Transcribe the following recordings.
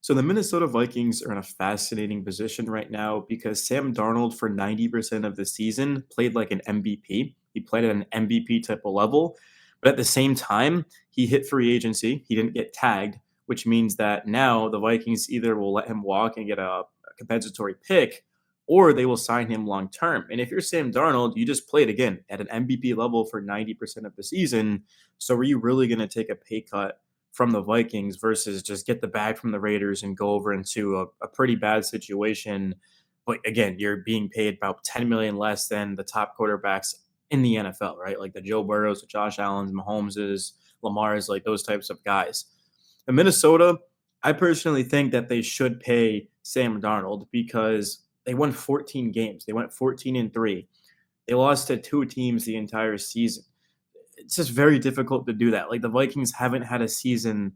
So the Minnesota Vikings are in a fascinating position right now because Sam Darnold, for 90% of the season, played like an MVP. He played at an MVP type of level. But at the same time, he hit free agency. He didn't get tagged, which means that now the Vikings either will let him walk and get a compensatory pick, or they will sign him long term. And if you're Sam Darnold, you just played again at an MVP level for 90% of the season. So are you really going to take a pay cut from the Vikings versus just get the bag from the Raiders and go over into a pretty bad situation? But again, you're being paid about 10 million less than the top quarterbacks in the NFL, right? Like the Joe Burrows, the Josh Allen's, Mahomes's, Lamar's, like those types of guys. In Minnesota, I personally think that they should pay Sam Darnold because they won 14 games. They went 14-3. They lost to two teams the entire season. It's just very difficult to do that. Like the Vikings haven't had a season.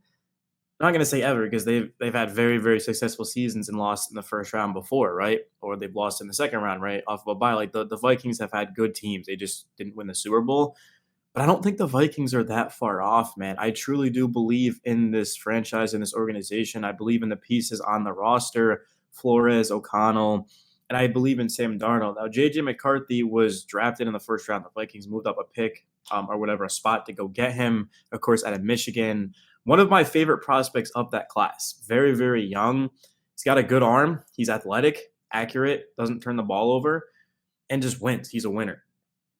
I'm not going to say ever because they've had very very successful seasons and lost in the first round before, right? Or they've lost in the second round, right, off of a bye. Like the Vikings have had good teams. They just didn't win the Super Bowl. But I don't think the Vikings are that far off, man. I truly do believe in this franchise and this organization. I believe in the pieces on the roster, Flores, O'Connell, and I believe in Sam Darnold. Now, JJ McCarthy was drafted in the first round. The Vikings moved up a pick or whatever, a spot to go get him, of course, out of Michigan. One of my favorite prospects of that class. Very, very young. He's got a good arm. He's athletic, accurate, doesn't turn the ball over, and just wins. He's a winner.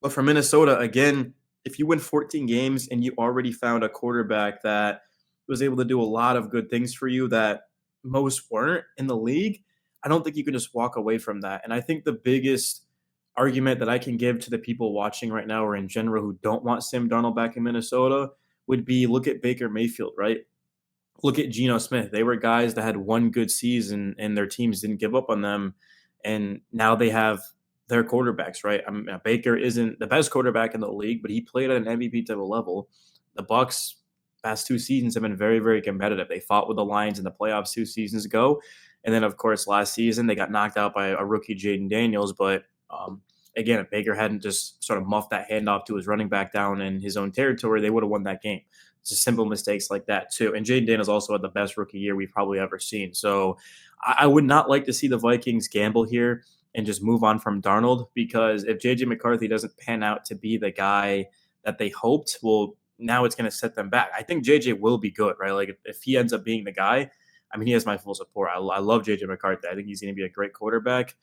But for Minnesota, again, if you win 14 games and you already found a quarterback that was able to do a lot of good things for you that most weren't in the league, I don't think you can just walk away from that. And I think the biggest argument that I can give to the people watching right now or in general who don't want Sam Darnold back in Minnesota would be look at Baker Mayfield, right? Look at Geno Smith. They were guys that had one good season and their teams didn't give up on them. And now they have their quarterbacks, right? I mean, Baker isn't the best quarterback in the league, but he played at an MVP type of level. The Bucks past two seasons have been very, very competitive. They fought with the Lions in the playoffs 2 seasons ago. And then, of course, last season they got knocked out by a rookie, Jaden Daniels. But again, if Baker hadn't just sort of muffed that handoff to his running back down in his own territory, they would have won that game. It's just simple mistakes like that, too. And Jaden Daniels also had the best rookie year we've probably ever seen. So I would not like to see the Vikings gamble here and just move on from Darnold because if JJ McCarthy doesn't pan out to be the guy that they hoped, well, now it's going to set them back. I think JJ will be good, right? Like if he ends up being the guy, I mean, he has my full support. I love JJ McCarthy. I think he's going to be a great quarterback.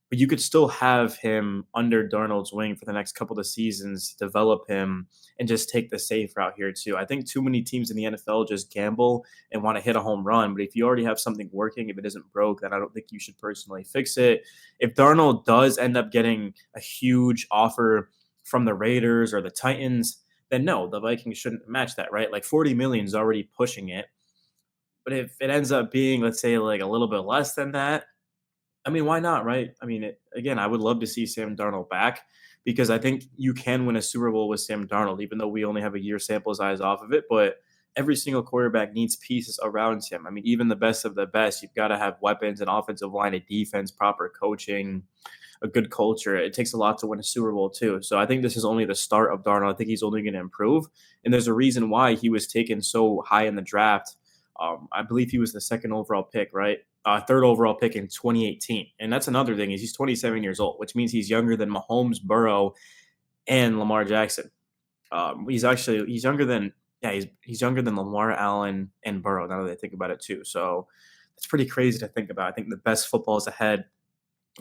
But you could still have him under Darnold's wing for the next couple of seasons, develop him, and just take the safe route here too. I think too many teams in the NFL just gamble and want to hit a home run. But if you already have something working, if it isn't broke, then I don't think you should personally fix it. If Darnold does end up getting a huge offer from the Raiders or the Titans, then no, the Vikings shouldn't match that, right? Like 40 million is already pushing it. But if it ends up being, let's say, like a little bit less than that, I mean, why not, right? I mean, again, I would love to see Sam Darnold back because I think you can win a Super Bowl with Sam Darnold, even though we only have a year sample size off of it. But every single quarterback needs pieces around him. I mean, even the best of the best, you've got to have weapons, an offensive line, a defense, proper coaching, a good culture. It takes a lot to win a Super Bowl, too. So I think this is only the start of Darnold. I think he's only going to improve. And there's a reason why he was taken so high in the draft. I believe he was the second overall pick, right? Third overall pick in 2018. And that's another thing is he's 27 years old, which means he's younger than Mahomes, Burrow, and Lamar Jackson. He's younger than he's younger than Lamar Allen and Burrow. Now that I think about it too, so it's pretty crazy to think about. I think the best football is ahead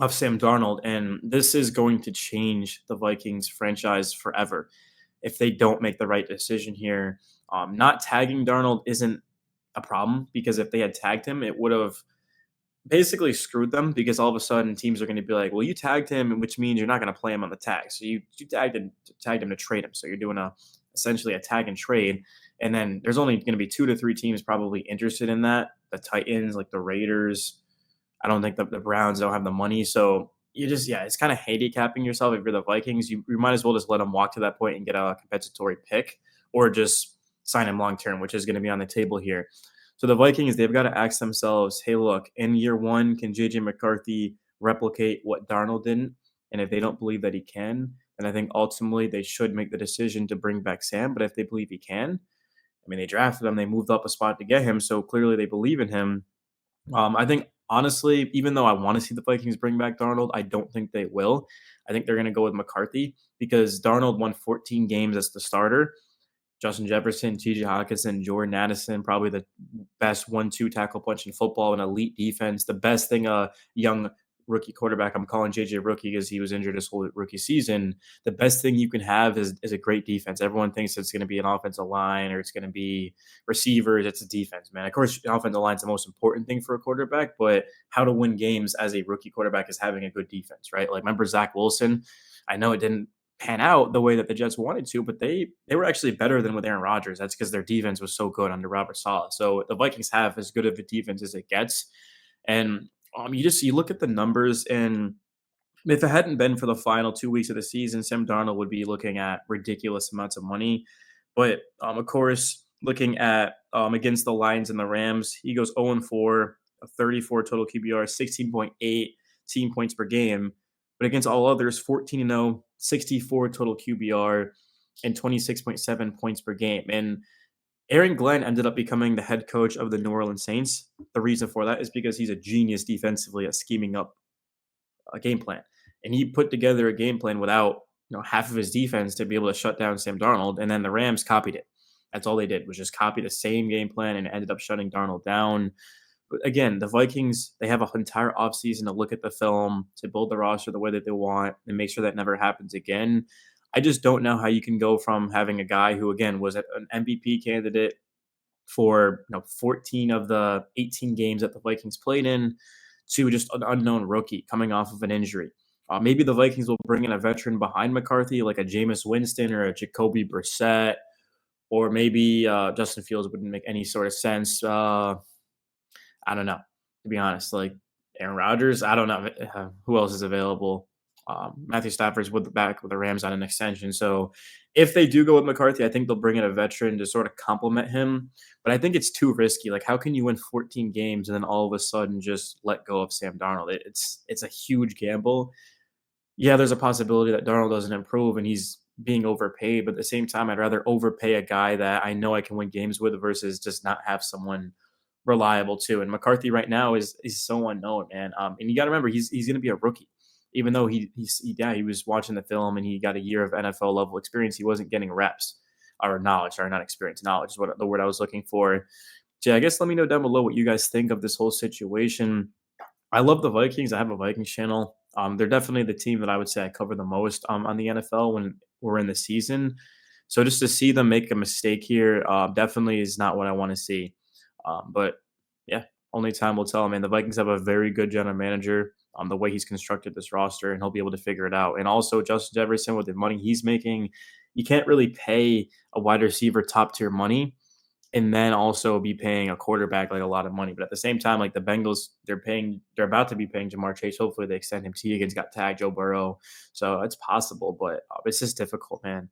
of Sam Darnold, and this is going to change the Vikings franchise forever if they don't make the right decision here. Not tagging Darnold isn't a problem because if they had tagged him, it would have basically screwed them because all of a sudden teams are going to be like, well, you tagged him, which means you're not going to play him on the tag. So you tagged him to trade him. So you're doing essentially a tag and trade. And then there's only going to be 2 to 3 teams probably interested in that. The Titans, like the Raiders. I don't think the Browns don't have the money. So it's kind of handicapping yourself. If you're the Vikings, you might as well just let him walk to that point and get a compensatory pick or just sign him long term, which is going to be on the table here. So the Vikings, they've got to ask themselves, hey, look, in year one, can JJ McCarthy replicate what Darnold didn't? And if they don't believe that he can, then I think ultimately they should make the decision to bring back Sam. But if they believe he can, I mean, they drafted him, they moved up a spot to get him, so clearly they believe in him. I think honestly, even though I want to see the Vikings bring back Darnold, I don't think they will. I think they're going to go with McCarthy because Darnold won 14 games as the starter. Justin Jefferson, TJ Hawkinson, Jordan Addison, probably the best 1-2 tackle punch in football, an elite defense. The best thing a young rookie quarterback, I'm calling JJ rookie because he was injured his whole rookie season. The best thing you can have is a great defense. Everyone thinks it's going to be an offensive line or it's going to be receivers. It's a defense, man. Of course, offensive line is the most important thing for a quarterback, but how to win games as a rookie quarterback is having a good defense, right? Like, remember Zach Wilson? I know it didn't pan out the way that the Jets wanted to, but they were actually better than with Aaron Rodgers. That's because their defense was so good under Robert Saleh. So the Vikings have as good of a defense as it gets. And you look at the numbers, and if it hadn't been for the final 2 weeks of the season, Sam Darnold would be looking at ridiculous amounts of money. But of course, looking at against the Lions and the Rams, he goes 0-4, a 34 total QBR, 16.8 team points per game. But against all others, 14-0, 64 total QBR, and 26.7 points per game. And Aaron Glenn ended up becoming the head coach of the New Orleans Saints. The reason for that is because he's a genius defensively at scheming up a game plan. And he put together a game plan without half of his defense to be able to shut down Sam Darnold. And then the Rams copied it. That's all they did was just copy the same game plan and ended up shutting Darnold down. But again, the Vikings, they have an entire offseason to look at the film, to build the roster the way that they want, and make sure that never happens again. I just don't know how you can go from having a guy who, again, was an MVP candidate for 14 of the 18 games that the Vikings played in to just an unknown rookie coming off of an injury. Maybe the Vikings will bring in a veteran behind McCarthy, like a Jameis Winston or a Jacoby Brissett, or maybe Justin Fields wouldn't make any sort of sense. I don't know, to be honest. Like Aaron Rodgers, I don't know who else is available. Matthew Stafford's back with the Rams on an extension. So if they do go with McCarthy, I think they'll bring in a veteran to sort of complement him. But I think it's too risky. Like, how can you win 14 games and then all of a sudden just let go of Sam Darnold? It's a huge gamble. Yeah, there's a possibility that Darnold doesn't improve and he's being overpaid. But at the same time, I'd rather overpay a guy that I know I can win games with versus just not have someone reliable too. And McCarthy right now is so unknown, man. And you got to remember he's going to be a rookie, even though he was watching the film and he got a year of NFL level experience. He wasn't getting reps or knowledge, or not experience. Knowledge is what the word I was looking for. So yeah, I guess let me know down below what you guys think of this whole situation. I love the Vikings. I have a Vikings channel. They're definitely the team that I would say I cover the most on the NFL when we're in the season. So just to see them make a mistake here definitely is not what I want to see. But yeah, only time will tell. Man, the Vikings have a very good general manager. The way he's constructed this roster, and he'll be able to figure it out. And also, Justin Jefferson with the money he's making, you can't really pay a wide receiver top tier money and then also be paying a quarterback like a lot of money. But at the same time, like the Bengals, they're about to be paying Jamar Chase. Hopefully, they extend him. T. Higgins got tagged, Joe Burrow, so it's possible, but it's just difficult, man.